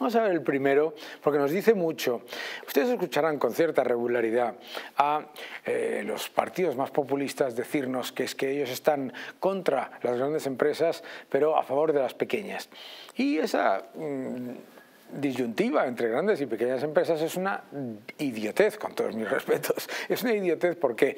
Vamos a ver el primero, porque nos dice mucho. Ustedes escucharán con cierta regularidad a los partidos más populistas decirnos que es que ellos están contra las grandes empresas, pero a favor de las pequeñas. Y esa disyuntiva entre grandes y pequeñas empresas es una idiotez, con todos mis respetos. Es una idiotez porque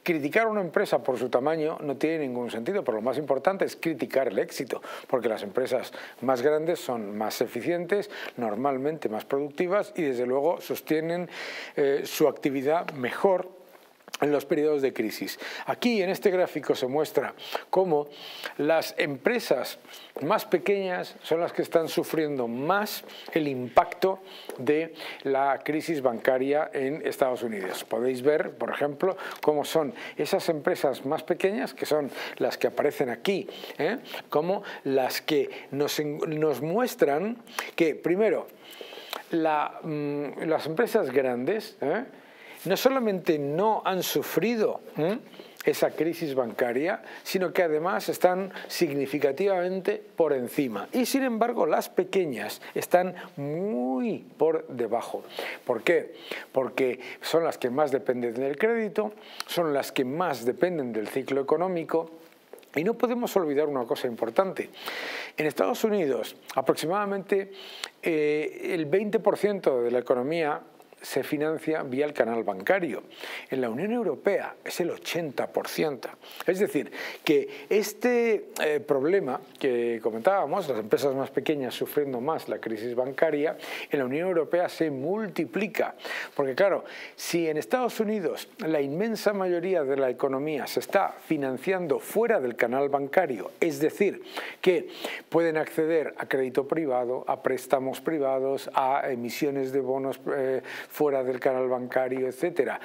criticar a una empresa por su tamaño no tiene ningún sentido, pero lo más importante es criticar el éxito, porque las empresas más grandes son más eficientes, normalmente más productivas y desde luego sostienen su actividad mejor en los periodos de crisis. Aquí en este gráfico se muestra cómo las empresas más pequeñas son las que están sufriendo más el impacto de la crisis bancaria en Estados Unidos. Podéis ver, por ejemplo, cómo son esas empresas más pequeñas, que son las que aparecen aquí, como las que nos muestran que, primero, las empresas grandes no solamente no han sufrido esa crisis bancaria, sino que además están significativamente por encima. Y sin embargo, las pequeñas están muy por debajo. ¿Por qué? Porque son las que más dependen del crédito, son las que más dependen del ciclo económico. Y no podemos olvidar una cosa importante. En Estados Unidos, aproximadamente el 20% de la economía se financia vía el canal bancario. En la Unión Europea es el 80%. Es decir, que este problema que comentábamos, las empresas más pequeñas sufriendo más la crisis bancaria, en la Unión Europea se multiplica. Porque claro, si en Estados Unidos la inmensa mayoría de la economía se está financiando fuera del canal bancario, es decir, que pueden acceder a crédito privado, a préstamos privados, a emisiones de bonos fuera del canal bancario, etcétera.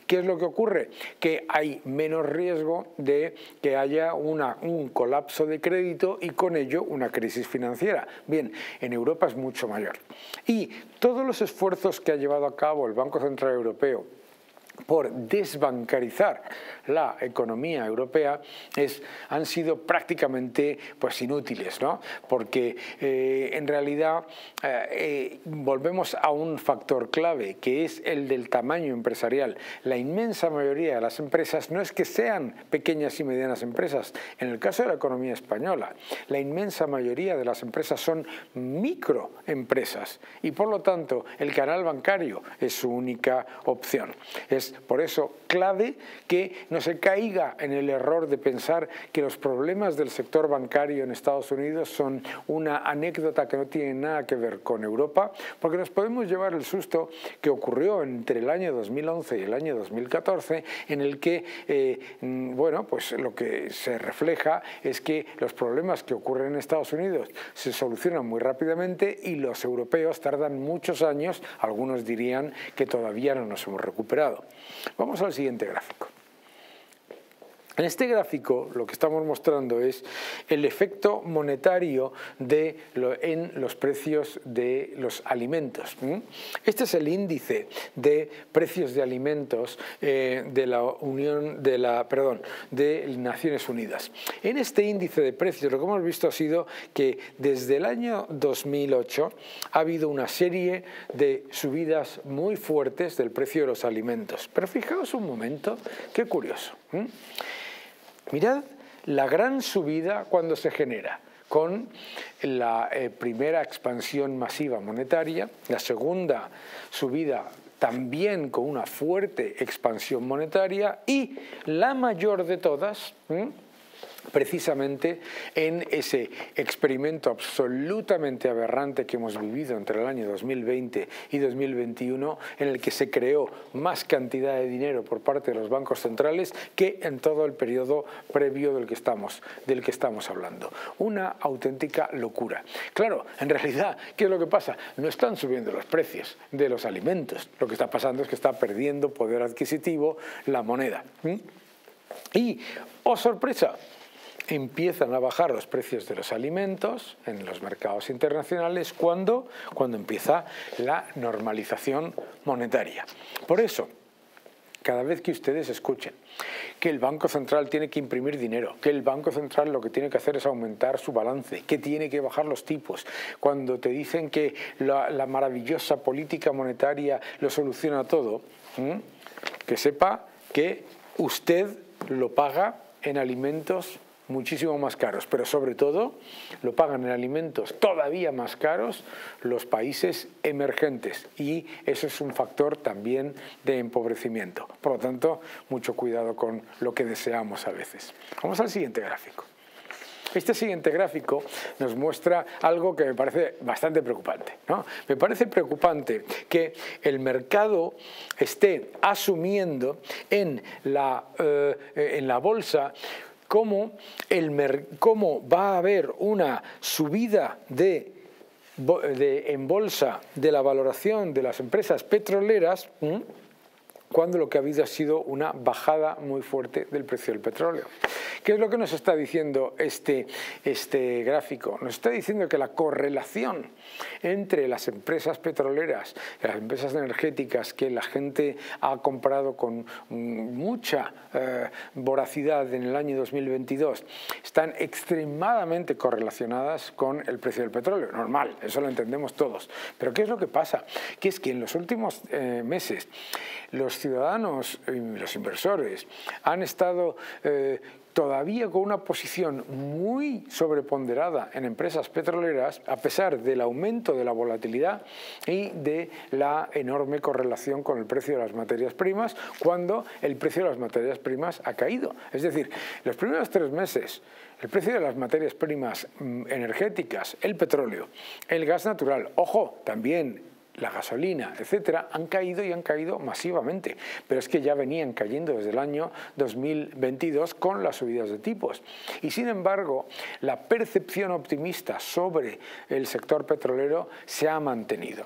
¿Qué es lo que ocurre? Que hay menos riesgo de que haya un colapso de crédito y con ello una crisis financiera. Bien, en Europa es mucho mayor. Y todos los esfuerzos que ha llevado a cabo el Banco Central Europeo por desbancarizar la economía europea han sido prácticamente inútiles, ¿no? Porque en realidad volvemos a un factor clave, que es el del tamaño empresarial. La inmensa mayoría de las empresas no es que sean pequeñas y medianas empresas. En el caso de la economía española, la inmensa mayoría de las empresas son microempresas y por lo tanto el canal bancario es su única opción. Es por eso clave que no se caiga en el error de pensar que los problemas del sector bancario en Estados Unidos son una anécdota que no tiene nada que ver con Europa, porque nos podemos llevar el susto que ocurrió entre el año 2011 y el año 2014, en el que lo que se refleja es que los problemas que ocurren en Estados Unidos se solucionan muy rápidamente y los europeos tardan muchos años, algunos dirían que todavía no nos hemos recuperado. Vamos al siguiente gráfico. En este gráfico lo que estamos mostrando es el efecto monetario en los precios de los alimentos. Este es el índice de precios de alimentos de Naciones Unidas. En este índice de precios lo que hemos visto ha sido que desde el año 2008 ha habido una serie de subidas muy fuertes del precio de los alimentos. Pero fijaos un momento, qué curioso. Mirad la gran subida cuando se genera con la primera expansión masiva monetaria, la segunda subida también con una fuerte expansión monetaria y la mayor de todas, precisamente en ese experimento absolutamente aberrante que hemos vivido entre el año 2020 y 2021, en el que se creó más cantidad de dinero por parte de los bancos centrales que en todo el periodo previo del que estamos hablando. Una auténtica locura. Claro, en realidad, ¿qué es lo que pasa? No están subiendo los precios de los alimentos. Lo que está pasando es que está perdiendo poder adquisitivo la moneda. Y, ¡oh sorpresa!, empiezan a bajar los precios de los alimentos en los mercados internacionales cuando empieza la normalización monetaria. Por eso, cada vez que ustedes escuchen que el Banco Central tiene que imprimir dinero, que el Banco Central lo que tiene que hacer es aumentar su balance, que tiene que bajar los tipos, cuando te dicen que la maravillosa política monetaria lo soluciona todo, que sepa que usted lo paga en alimentos muchísimo más caros, pero sobre todo lo pagan en alimentos todavía más caros los países emergentes, y eso es un factor también de empobrecimiento. Por lo tanto, mucho cuidado con lo que deseamos a veces. Vamos al siguiente gráfico. Este siguiente gráfico nos muestra algo que me parece bastante preocupante, ¿no? Me parece preocupante que el mercado esté asumiendo en la bolsa cómo va a haber una subida en bolsa de la valoración de las empresas petroleras, cuando lo que ha habido ha sido una bajada muy fuerte del precio del petróleo. ¿Qué es lo que nos está diciendo este gráfico? Nos está diciendo que la correlación entre las empresas petroleras y las empresas energéticas que la gente ha comprado con mucha voracidad en el año 2022 están extremadamente correlacionadas con el precio del petróleo. Normal, eso lo entendemos todos. Pero ¿qué es lo que pasa? Que es que en los últimos meses los ciudadanos y los inversores han estado todavía con una posición muy sobreponderada en empresas petroleras, a pesar del aumento de la volatilidad y de la enorme correlación con el precio de las materias primas, cuando el precio de las materias primas ha caído. Es decir, los primeros 3 meses el precio de las materias primas energéticas, el petróleo, el gas natural, ojo, también la gasolina, etcétera, han caído y han caído masivamente, pero es que ya venían cayendo desde el año 2022 con las subidas de tipos. Y sin embargo, la percepción optimista sobre el sector petrolero se ha mantenido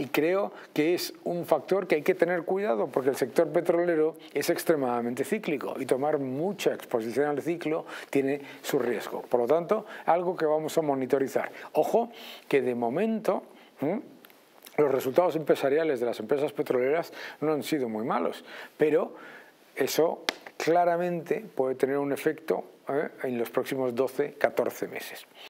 y creo que es un factor que hay que tener cuidado, porque el sector petrolero es extremadamente cíclico y tomar mucha exposición al ciclo tiene su riesgo. Por lo tanto, algo que vamos a monitorizar. Ojo, que de momento los resultados empresariales de las empresas petroleras no han sido muy malos, pero eso claramente puede tener un efecto en los próximos 12-14 meses.